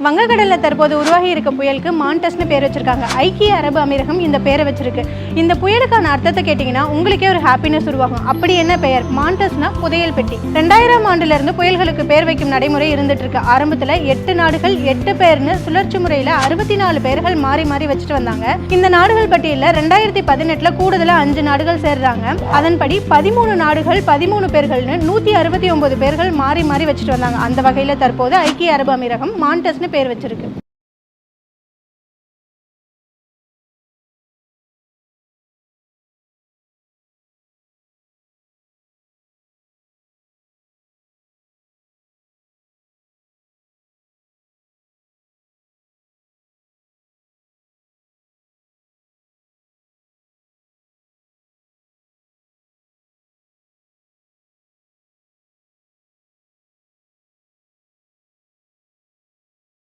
வங்கக்கடலில் தற்போது உருவாகி இருக்க புயலுக்கு மான்டஸ்னு பேர் வச்சிருக்காங்க. ஐக்கிய அரபு அமீரகம் இந்த பேரை வச்சிருக்கு. இந்த புயலுக்கான அர்த்தத்தை கேட்டிங்கன்னா உங்களுக்கே ஒரு ஹாப்பினஸ் உருவாகும். அப்படி என்ன பெயர்? மான்டஸ்னா புதையல் பெட்டி. 2000 ஆண்டுல இருந்து புயல்களுக்கு பேர் வைக்கும் நடைமுறை இருந்துட்டு இருக்கு. ஆரம்பத்தில் 8 நாடுகள் 8 பேர்னு சுழற்சி முறையில் 64 பேர்கள் மாறி மாறி வச்சுட்டு வந்தாங்க. இந்த நாடுகள் பட்டியலில் 2018 கூடுதலாக 5 நாடுகள் சேர்றாங்க. அதன்படி 13 நாடுகள் 13 பேர்கள்னு 169 பேர்கள் மாறி மாறி வச்சுட்டு வந்தாங்க. அந்த வகையில் தற்போது ஐக்கிய அரபு அமீரகம் மான்டஸ்னு பேர் வச்சிருக்கு.